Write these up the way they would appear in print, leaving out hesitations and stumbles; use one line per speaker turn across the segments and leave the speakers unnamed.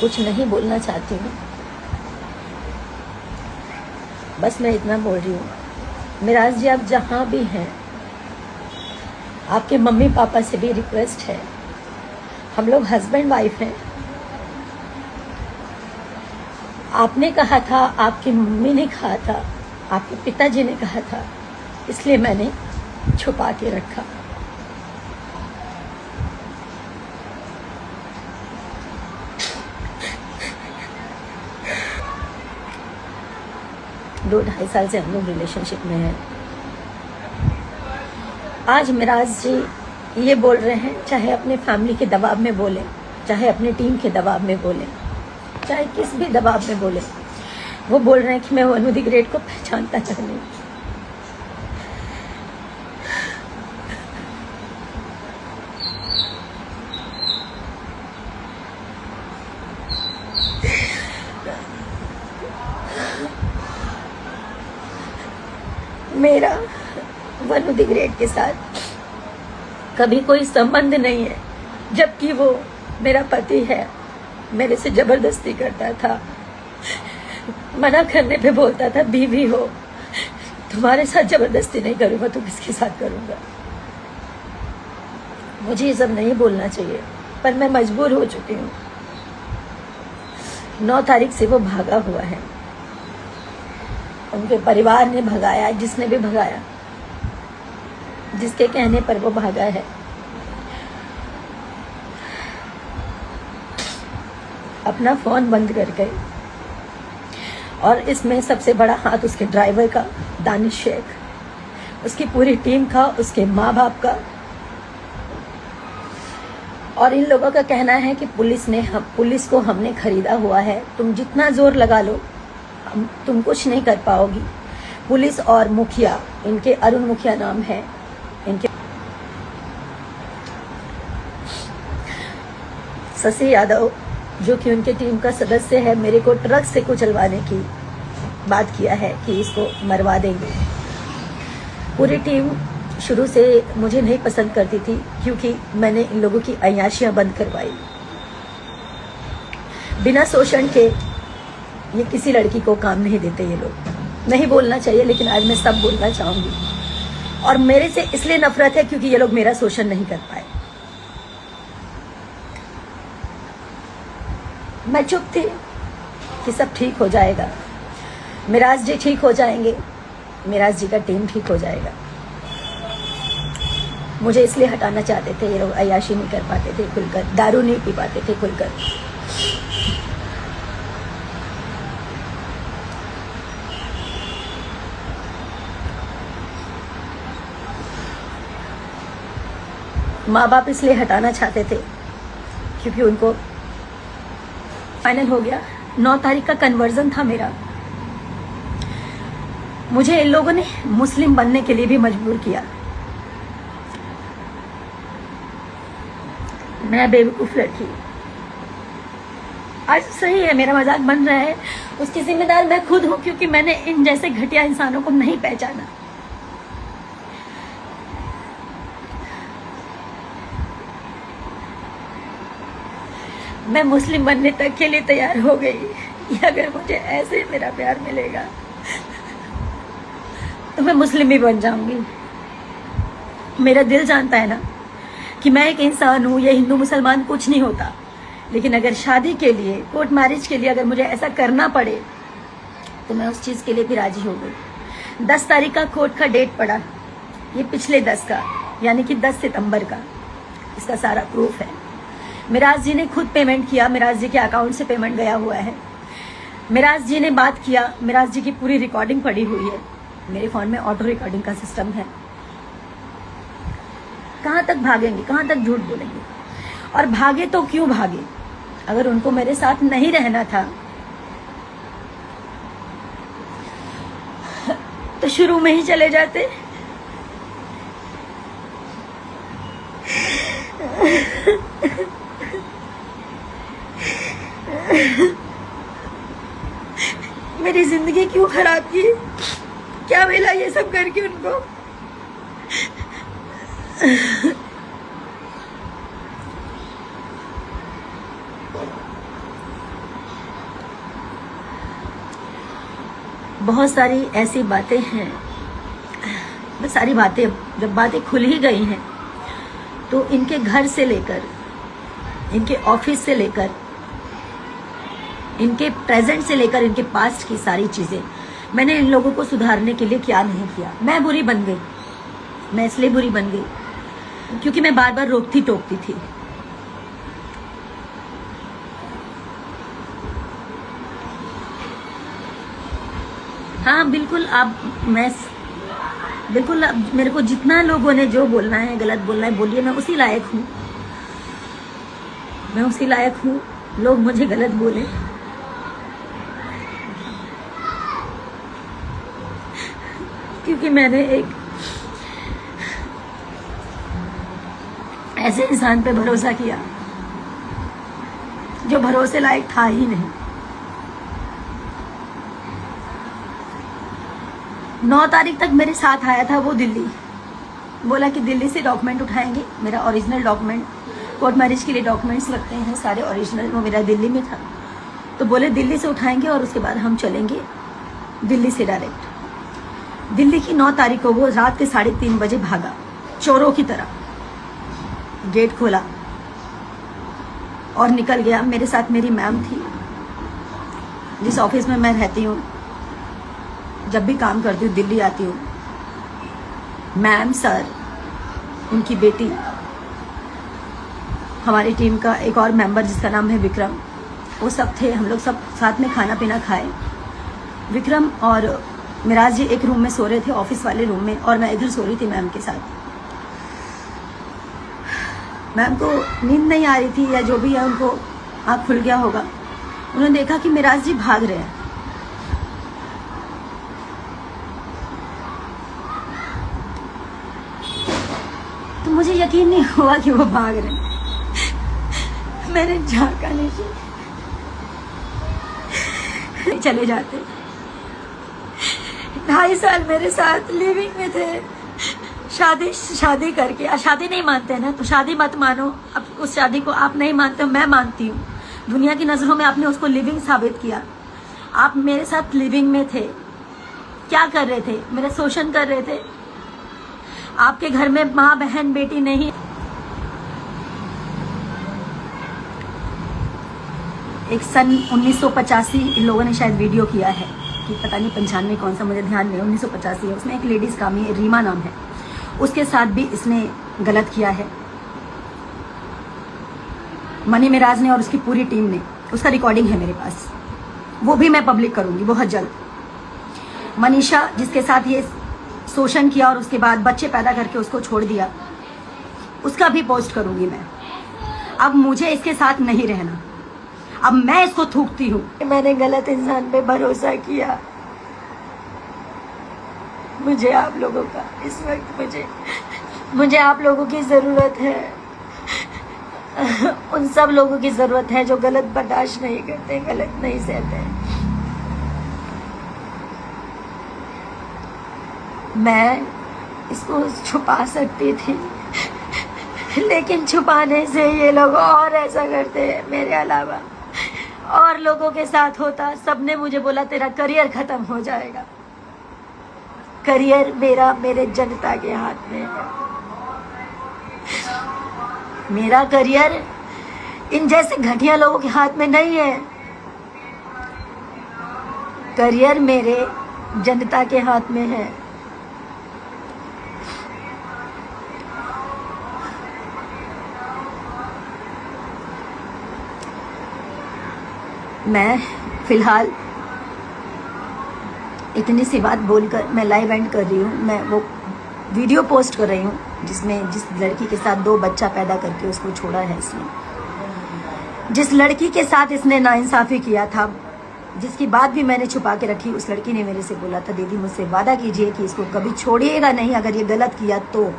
कुछ नहीं बोलना चाहती हूँ, बस मैं इतना बोल रही हूँ। मिराज जी, आप जहाँ भी हैं, आपके मम्मी पापा से भी रिक्वेस्ट है, हम लोग हस्बैंड वाइफ हैं। आपने कहा था, आपकी मम्मी ने कहा था, आपके पिताजी ने कहा था, इसलिए मैंने छुपा के रखा। दो ढाई साल से हम लोग रिलेशनशिप में हैं। आज मिराज जी ये बोल रहे हैं, चाहे अपने फैमिली के दबाव में बोले, चाहे अपने टीम के दबाव में बोले, चाहे किस भी दबाव में बोले, वो बोल रहे हैं कि मैं वनु द ग्रेट को पहचानता तक नहीं। मेरा वनु द ग्रेट के साथ कभी कोई संबंध नहीं है, जबकि वो मेरा पति है। मेरे से जबरदस्ती करता था, मना करने पे बोलता था बीवी हो, तुम्हारे साथ जबरदस्ती नहीं करूंगा तो किसके साथ करूंगा। मुझे ये सब नहीं बोलना चाहिए, पर मैं मजबूर हो चुकी हूँ। 9 तारीख से वो भागा हुआ है, उनके परिवार ने भगाया, जिसने भी भगाया, जिसके कहने पर वो भागा है। अपना फोन बंद कर गए, और इसमें सबसे बड़ा हाथ उसके ड्राइवर का, दानिश शेख, उसकी पूरी टीम का, उसके माँ बाप का। और इन लोगों का कहना है कि पुलिस को हमने खरीदा हुआ है, तुम जितना जोर लगा लो तुम कुछ नहीं कर पाओगी। पुलिस और मुखिया, इनके अरुण मुखिया नाम है इनके, शशि यादव जो कि उनके टीम का सदस्य है, मेरे को ट्रक से कुचलवाने की बात किया है कि इसको मरवा देंगे। पूरी टीम शुरू से मुझे नहीं पसंद करती थी, क्योंकि मैंने इन लोगों की अय्याशियां बंद करवाई। बिना शोषण के ये किसी लड़की को काम नहीं देते ये लोग। नहीं बोलना चाहिए, लेकिन आज मैं सब बोलना चाहूंगी। और मेरे से इसलिए नफरत है क्योंकि ये लोग मेरा शोषण नहीं कर पाए। मैं चुप थी कि सब ठीक हो जाएगा, मिराज जी ठीक हो जाएंगे, मिराज जी का टीम ठीक हो जाएगा। मुझे इसलिए हटाना चाहते थे, ये लोग अय्याशी नहीं कर पाते थे खुलकर, दारू नहीं पी पाते थे खुलकर। माँ बाप इसलिए हटाना चाहते थे क्योंकि उनको फाइनल हो गया। 9 तारीख का कन्वर्जन था मेरा। मुझे इन लोगों ने मुस्लिम बनने के लिए भी मजबूर किया। मैं बेवकूफ लड़की। आज सही है, मेरा मजाक बन रहा है, उसकी जिम्मेदार मैं खुद हूं, क्योंकि मैंने इन जैसे घटिया इंसानों को नहीं पहचाना। मैं मुस्लिम बनने तक के लिए तैयार हो गई। अगर मुझे ऐसे मेरा प्यार मिलेगा तो मैं मुस्लिम ही बन जाऊंगी। मेरा दिल जानता है ना कि मैं एक इंसान हूँ, ये हिंदू मुसलमान कुछ नहीं होता। लेकिन अगर शादी के लिए, कोर्ट मैरिज के लिए अगर मुझे ऐसा करना पड़े तो मैं उस चीज़ के लिए भी राजी हो गई। 10 तारीख का कोर्ट का डेट पड़ा, ये पिछले 10 का, यानी कि 10 सितंबर का। इसका सारा प्रूफ है। मिराज जी ने खुद पेमेंट किया, मिराज जी के अकाउंट से पेमेंट गया हुआ है। मिराज जी ने बात किया, मिराज जी की पूरी रिकॉर्डिंग पड़ी हुई है। मेरे फोन में ऑटो रिकॉर्डिंग का सिस्टम है। कहां तक भागेंगे, कहां तक झूठ बोलेंगे? और भागे तो क्यों भागे? अगर उनको मेरे साथ नहीं रहना था तो शुरू में ही चले जाते। मेरी जिंदगी क्यों खराब की? क्या मिला ये सब करके उनको? बहुत सारी ऐसी बातें हैं, बस सारी बातें, जब बातें खुल ही गई हैं तो इनके घर से लेकर, इनके ऑफिस से लेकर, इनके प्रेजेंट से लेकर इनके पास्ट की सारी चीजें, मैंने इन लोगों को सुधारने के लिए क्या नहीं किया। मैं बुरी बन गई, मैं इसलिए बुरी बन गई क्योंकि मैं बार बार रोकती टोकती थी। हाँ बिल्कुल, बिल्कुल मेरे को जितना लोगों ने जो बोलना है, गलत बोलना है, बोलिए। मैं उसी लायक हूँ, मैं उसी लायक हूँ। लोग मुझे गलत बोले, क्योंकि मैंने एक ऐसे इंसान पे भरोसा किया जो भरोसे लायक था ही नहीं। 9 तारीख तक मेरे साथ आया था वो दिल्ली, बोला कि दिल्ली से डॉक्यूमेंट उठाएंगे, मेरा ओरिजिनल डॉक्यूमेंट, कोर्ट मैरिज के लिए डॉक्यूमेंट्स लगते हैं सारे ओरिजिनल, वो मेरा दिल्ली में था। तो बोले दिल्ली से उठाएंगे और उसके बाद हम चलेंगे दिल्ली से डायरेक्ट। दिल्ली की 9 तारीख को वो रात के 3:30 बजे भागा, चोरों की तरह गेट खोला और निकल गया। मेरे साथ मेरी मैम थी, जिस ऑफिस में मैं रहती हूँ, जब भी काम करती हूँ, दिल्ली आती हूँ, मैम, सर, उनकी बेटी, हमारी टीम का एक और मेंबर जिसका नाम है विक्रम, वो सब थे। हम लोग सब साथ में खाना पीना खाए। विक्रम और मिराज जी एक रूम में सो रहे थे, ऑफिस वाले रूम में, और मैं इधर सो रही थी मैम के साथ। मैम को नींद नहीं आ रही थी या जो भी है, उनको आँख खुल गया होगा। उन्होंने देखा कि मिराज जी भाग रहे हैं। तो मुझे यकीन नहीं हुआ कि वो भाग रहे हैं। मैंने झांका नीचे, चले जाते। 2.5 साल मेरे साथ लिविंग में थे, शादी करके। शादी नहीं मानते हैं ना, तो शादी मत मानो। अब उस शादी को आप नहीं मानते हो, मैं मानती हूँ। दुनिया की नजरों में आपने उसको लिविंग साबित किया। आप मेरे साथ लिविंग में थे, क्या कर रहे थे? मेरा शोषण कर रहे थे। आपके घर में माँ, बहन, बेटी नहीं। एक सन 1985 इन लोगों ने शायद वीडियो किया है, कि पता नहीं 95 कौन सा, मुझे ध्यान नहीं, 1985 है। उसमें एक लेडीज का, रीमा नाम है, उसके साथ भी इसने गलत किया है। मनी मिराज ने और उसकी पूरी टीम ने, उसका रिकॉर्डिंग है मेरे पास, वो भी मैं पब्लिक करूंगी बहुत जल्द। मनीषा जिसके साथ ये शोषण किया और उसके बाद बच्चे पैदा करके उसको छोड़ दिया, उसका भी पोस्ट करूंगी मैं। अब मुझे इसके साथ नहीं रहना, अब मैं इसको थूकती हूँ। मैंने गलत इंसान पे भरोसा किया। मुझे आप लोगों का इस वक्त मुझे आप लोगों की जरूरत है। उन सब लोगों की जरूरत है जो गलत बर्दाश्त नहीं करते, गलत नहीं सहते। मैं इसको छुपा सकती थी, लेकिन छुपाने से ये लोग और ऐसा करते हैं। मेरे अलावा और लोगों के साथ होता। सबने मुझे बोला तेरा करियर खत्म हो जाएगा। करियर मेरा मेरे जनता के हाथ में है। मेरा करियर इन जैसे घटिया लोगों के हाथ में नहीं है। करियर मेरे जनता के हाथ में है। मैं फिलहाल इतनी सी बात बोलकर मैं लाइव एंड कर रही हूँ। मैं वो वीडियो पोस्ट कर रही हूँ जिसमें जिस लड़की के साथ 2 बच्चा पैदा करके उसको छोड़ा है इसने, जिस लड़की के साथ इसने नाइंसाफी किया था, जिसकी बात भी मैंने छुपा के रखी। उस लड़की ने मेरे से बोला था, दीदी मुझसे वादा कीजिए कि इसको कभी छोड़िएगा नहीं। अगर ये गलत किया तो,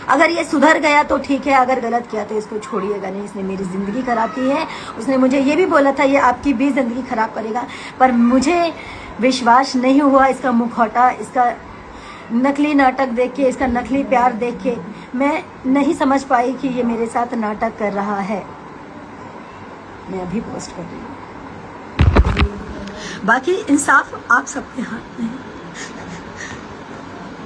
अगर ये सुधर गया तो ठीक है, अगर गलत किया तो इसको छोड़िएगा नहीं। इसने मेरी ज़िंदगी खराब की है। उसने मुझे ये भी बोला था ये आपकी भी ज़िंदगी खराब करेगा, पर मुझे विश्वास नहीं हुआ। इसका मुखौटा, इसका नकली नाटक देख के, इसका नकली प्यार देख के मैं नहीं समझ पाई कि ये मेरे साथ नाटक कर रहा है। मैं अभी पोस्ट कर रही हूँ। बाकी इंसाफ आप सबके हाथ में है।